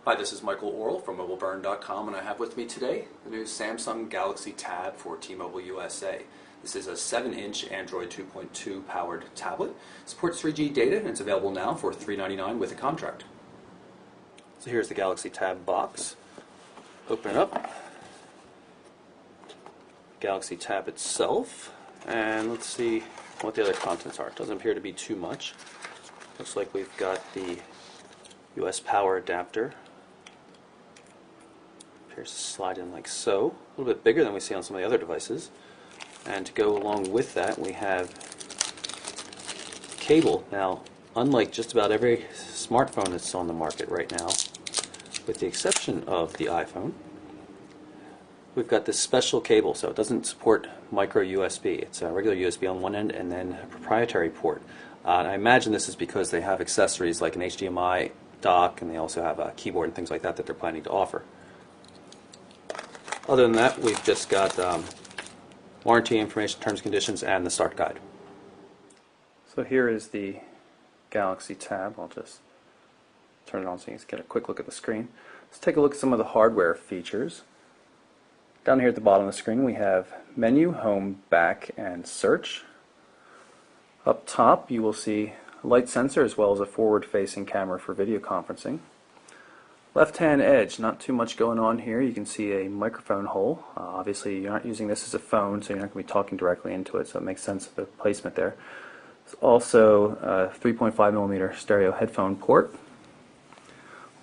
Hi, this is Michael Orl from MobileBurn.com, and I have with me today the new Samsung Galaxy Tab for T-Mobile USA. This is a 7-inch Android 2.2 powered tablet. It supports 3G data, and it's available now for $399 with a contract. So here's the Galaxy Tab box. Open it up. Galaxy Tab itself, and let's see what the other contents are. It doesn't appear to be too much. Looks like we've got the US power adapter. Appears to slide in like so. A little bit bigger than we see on some of the other devices. And to go along with that, we have cable. Now, unlike just about every smartphone that's on the market right now, with the exception of the iPhone, we've got this special cable, so it doesn't support micro USB. It's a regular USB on one end and then a proprietary port. And I imagine this is because they have accessories like an HDMI dock, and they also have a keyboard and things like that that they're planning to offer. Other than that, we've just got warranty information, terms and conditions, and the start guide. So here is the Galaxy Tab. I'll just turn it on so you can get a quick look at the screen. Let's take a look at some of the hardware features. Down here at the bottom of the screen we have menu, home, back, and search. Up top you will see a light sensor as well as a forward-facing camera for video conferencing. Left-hand edge, not too much going on here. You can see a microphone hole. Obviously you're not using this as a phone, so you're not going to be talking directly into it, so it makes sense of the placement there. There's also a 3.5mm stereo headphone port.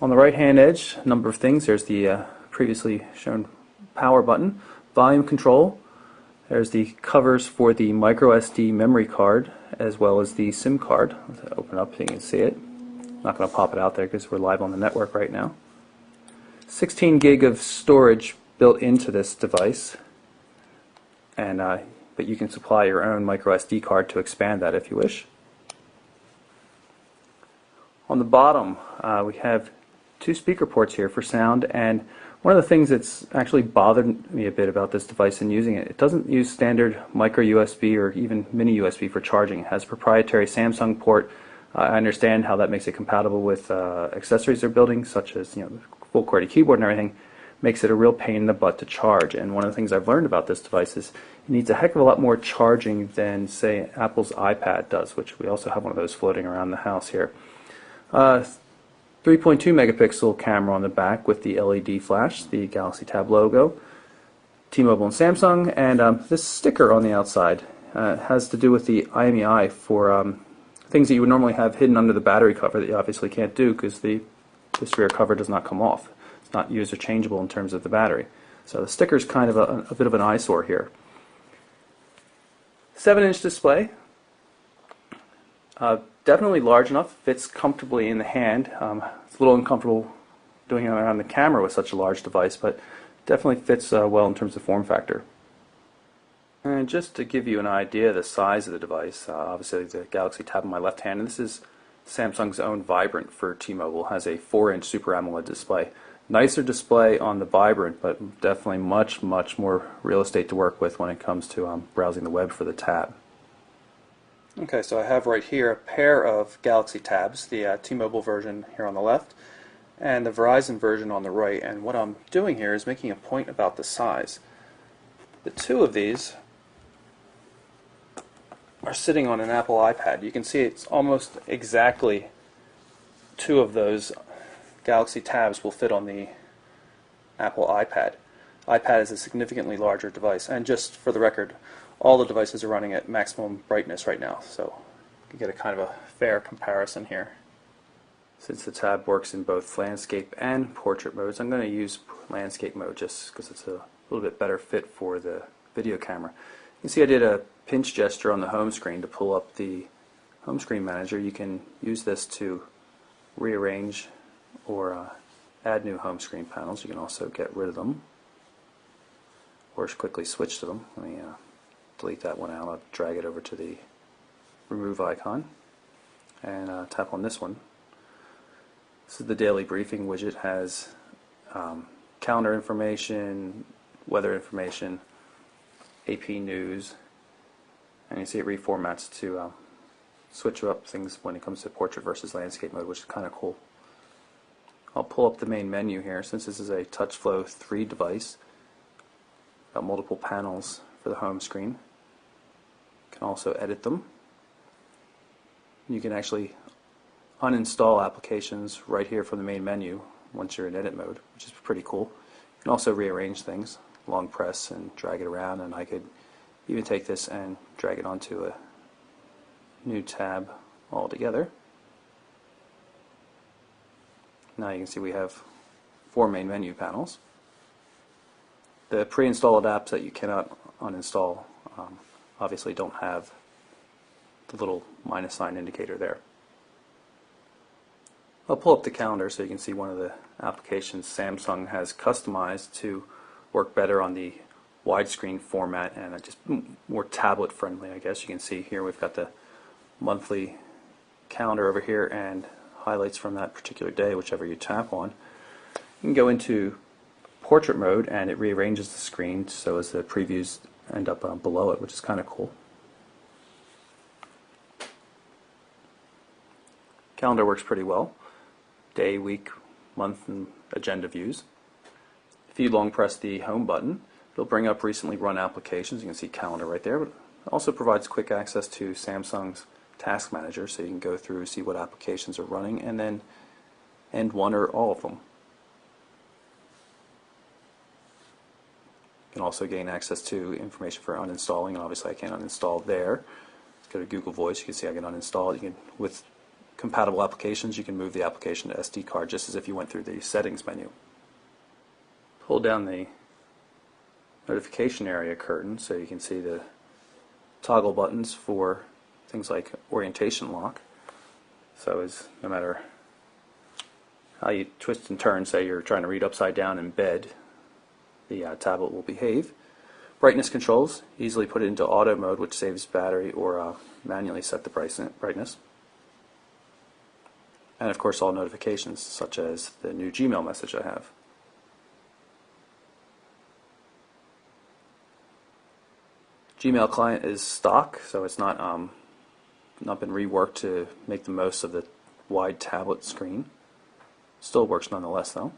On the right-hand edge, a number of things. There's the previously shown power button, volume control. There's the covers for the micro SD memory card as well as the SIM card. Let's open up so you can see it. I'm not going to pop it out there because we're live on the network right now. 16 gig of storage built into this device, and but you can supply your own micro SD card to expand that if you wish. On the bottom we have two speaker ports here for sound, and one of the things that's actually bothered me a bit about this device and using it, it doesn't use standard micro USB or even mini USB for charging. It has a proprietary Samsung port. I understand how that makes it compatible with accessories they're building, such as the full QWERTY keyboard and everything. Makes it a real pain in the butt to charge. And one of the things I've learned about this device is it needs a heck of a lot more charging than, say, Apple's iPad does, which we also have one of those floating around the house here. 3.2 megapixel camera on the back with the LED flash, the Galaxy Tab logo, T-Mobile and Samsung, and this sticker on the outside has to do with the IMEI for things that you would normally have hidden under the battery cover that you obviously can't do because this rear cover does not come off. It's not user changeable in terms of the battery. So the sticker is kind of a bit of an eyesore here. 7-inch display. Definitely large enough, fits comfortably in the hand. It's a little uncomfortable doing it around the camera with such a large device, but definitely fits well in terms of form factor. And just to give you an idea of the size of the device, obviously the Galaxy Tab in my left hand, and this is Samsung's own Vibrant for T-Mobile, has a 4-inch Super AMOLED display. Nicer display on the Vibrant, but definitely much more real estate to work with when it comes to browsing the web for the Tab. Okay, so I have right here a pair of Galaxy Tabs, the T-Mobile version here on the left, and the Verizon version on the right, and what I'm doing here is making a point about the size. The two of these are sitting on an Apple iPad. You can see it's almost exactly two of those Galaxy Tabs will fit on the Apple iPad. iPad is a significantly larger device, and just for the record, all the devices are running at maximum brightness right now, so you get a kind of a fair comparison here. Since the Tab works in both landscape and portrait modes, I'm going to use landscape mode just because it's a little bit better fit for the video camera. You can see I did a pinch gesture on the home screen to pull up the home screen manager. You can use this to rearrange or add new home screen panels. You can also get rid of them or quickly switch to them. Let me delete that one out. I'll drag it over to the remove icon and tap on this one. This is the daily briefing widget. Has calendar information, weather information, AP news, and you see it reformats to switch up things when it comes to portrait versus landscape mode, which is kind of cool. I'll pull up the main menu here. Since this is a TouchFlow 3 device, got multiple panels for the home screen. You can also edit them. You can actually uninstall applications right here from the main menu once you're in edit mode, which is pretty cool. You can also rearrange things, long press and drag it around, and I could even take this and drag it onto a new tab altogether. Now you can see we have 4 main menu panels. The pre-installed apps that you cannot uninstall obviously don't have the little minus sign indicator there. I'll pull up the calendar so you can see one of the applications Samsung has customized to work better on the widescreen format and just more tablet friendly, I guess. You can see here we've got the monthly calendar over here and highlights from that particular day, whichever you tap on. You can go into portrait mode and it rearranges the screen so as the previews end up below it, which is kind of cool. Calendar works pretty well. Day, week, month, and agenda views. If you long press the home button, it'll bring up recently run applications. You can see calendar right there, but it also provides quick access to Samsung's Task Manager, so you can go through, see what applications are running, and then end one or all of them. You can also gain access to information for uninstalling, and obviously I can't uninstall there. Let's go to Google Voice. You can see I can uninstall it. You can, with compatible applications, you can move the application to SD card just as if you went through the settings menu. Pull down the notification area curtain so you can see the toggle buttons for things like orientation lock. So as no matter how you twist and turn, say you're trying to read upside down in bed, the tablet will behave. Brightness controls, easily put it into auto mode, which saves battery, or manually set the brightness. And of course all notifications, such as the new Gmail message I have. Gmail client is stock, so it's not been reworked to make the most of the wide tablet screen. Still works nonetheless though.